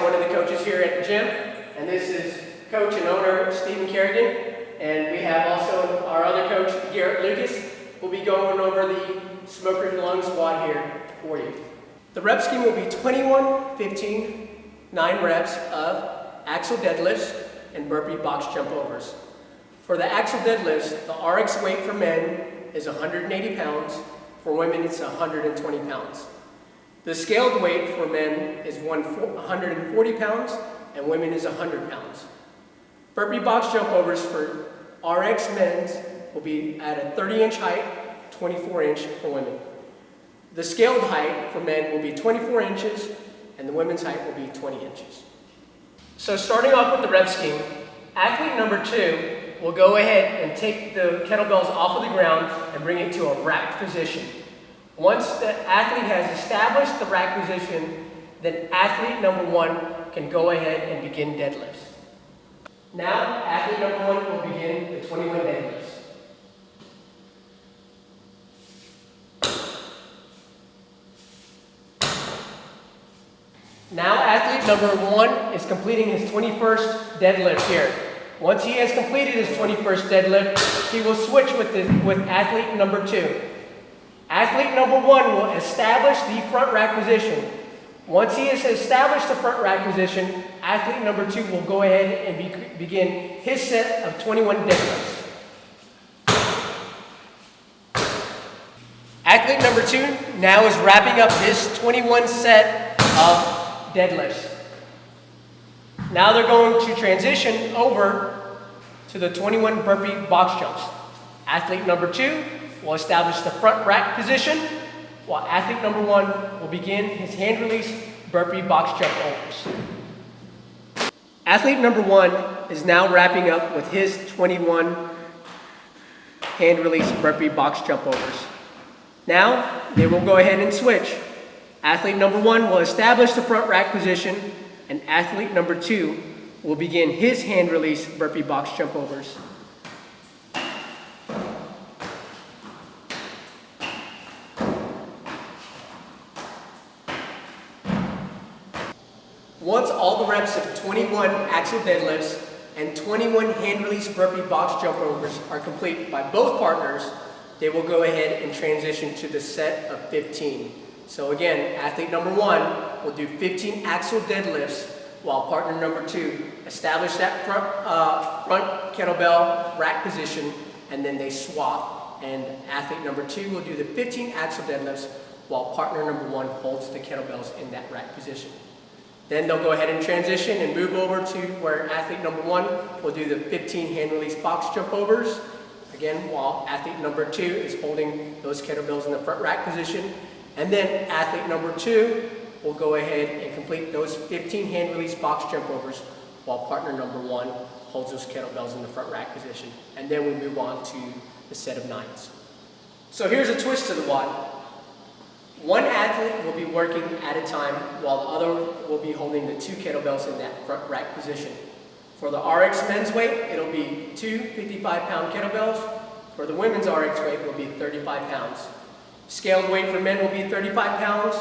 one of the coaches here at the gym, and this is coach and owner Stephen Kerrigan, and we have also our other coach Garrett Lucas, who will be going over the smoker's lung squat here for you. The rep scheme will be 21, 15, 9 reps of axle deadlifts and burpee box jump overs. For the axle deadlifts, the RX weight for men is 180 pounds, for women it's 120 pounds. The scaled weight for men is 140 pounds and women is 100 pounds. Burpee box jump overs for RX men's will be at a 30-inch height, 24-inch for women. The scaled height for men will be 24 inches and the women's height will be 20 inches. So starting off with the rep scheme, athlete number 2 will go ahead and take the kettlebells off of the ground and bring it to a rack position. Once the athlete has established the rack position, then athlete number 1 can go ahead and begin deadlifts. Now, athlete number 1 will begin the 21 deadlifts. Now, athlete number 1 is completing his 21st deadlift here. Once he has completed his 21st deadlift, he will switch with athlete number 2. Athlete number 1 will establish the front rack position. Once he has established the front rack position, athlete number 2 will go ahead and begin his set of 21 deadlifts. Athlete number 2 now is wrapping up his 21 set of deadlifts. Now they're going to transition over to the 21 burpee box jumps. Athlete number 2 will establish the front rack position, while athlete number 1 will begin his hand release burpee box jump overs. Athlete number 1 is now wrapping up with his 21 hand release burpee box jump overs. Now they will go ahead and switch. Athlete number 1 will establish the front rack position, and athlete number 2 will begin his hand release burpee box jump overs. Once all the reps of 21 axle deadlifts and 21 hand release burpee box jump overs are complete by both partners, they will go ahead and transition to the set of 15. So again, athlete number 1 will do 15 axle deadlifts while partner number 2 establish that front kettlebell rack position, and then they swap, and athlete number 2 will do the 15 axle deadlifts while partner number 1 holds the kettlebells in that rack position. Then they'll go ahead and transition and move over to where athlete number 1 will do the 15 hand release box jump overs, again while athlete number 2 is holding those kettlebells in the front rack position. And then athlete number 2 will go ahead and complete those 15 hand release box jump overs while partner number 1 holds those kettlebells in the front rack position. And then we move on to the set of 9s. So here's a twist to the WOD. One athlete will be working at a time while the other will be holding the 2 kettlebells in that front rack position. For the RX men's weight, it'll be 2 55-pound kettlebells. For the women's RX weight will be 35 pounds. Scaled weight for men will be 35 pounds.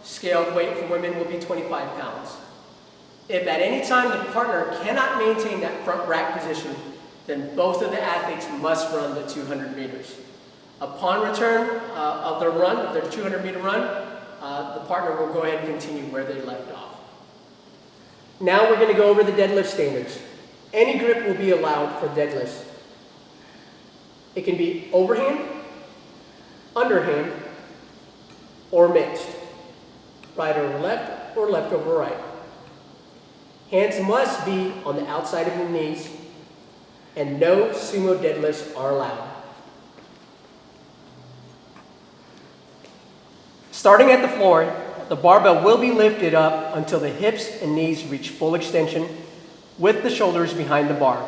Scaled weight for women will be 25 pounds. If at any time the partner cannot maintain that front rack position, then both of the athletes must run the 200 meters. Upon return of their 200-meter run, the partner will go ahead and continue where they left off. Now we're going to go over the deadlift standards. Any grip will be allowed for deadlifts. It can be overhand, underhand, or mixed. Right over left or left over right. Hands must be on the outside of the knees, and no sumo deadlifts are allowed. Starting at the floor, the barbell will be lifted up until the hips and knees reach full extension with the shoulders behind the bar.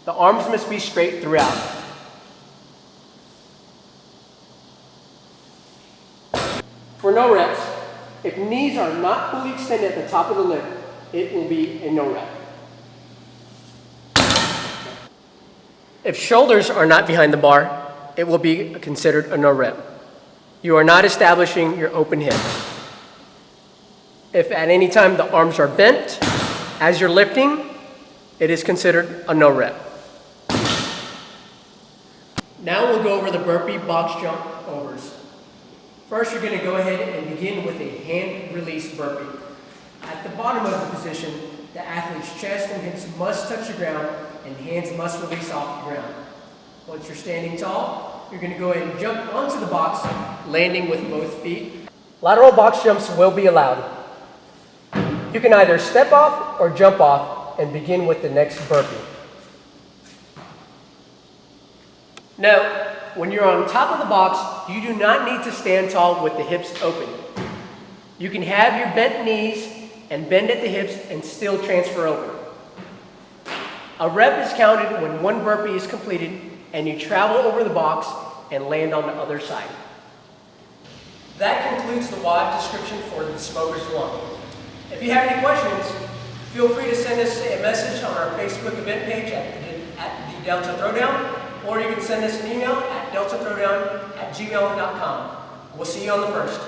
The arms must be straight throughout. For no reps, if knees are not fully extended at the top of the lift, it will be a no rep. If shoulders are not behind the bar, it will be considered a no rep. You are not establishing your open hips. If at any time the arms are bent as you're lifting, it is considered a no rep. Now we'll go over the burpee box jump overs. First, you're going to go ahead and begin with a hand release burpee. At the bottom of the position, the athlete's chest and hips must touch the ground and hands must release off the ground. Once you're standing tall, you're going to go ahead and jump onto the box, landing with both feet. Lateral box jumps will be allowed. You can either step off or jump off and begin with the next burpee. Now, when you're on top of the box, you do not need to stand tall with the hips open. You can have your bent knees and bend at the hips and still transfer over. A rep is counted when one burpee is completed and you travel over the box and land on the other side. That concludes the WOD description for the smoker's lung. If you have any questions, feel free to send us a message on our Facebook event page at the Delta Throwdown, or you can send us an email at deltathrowdown@gmail.com. We'll see you on the 1st.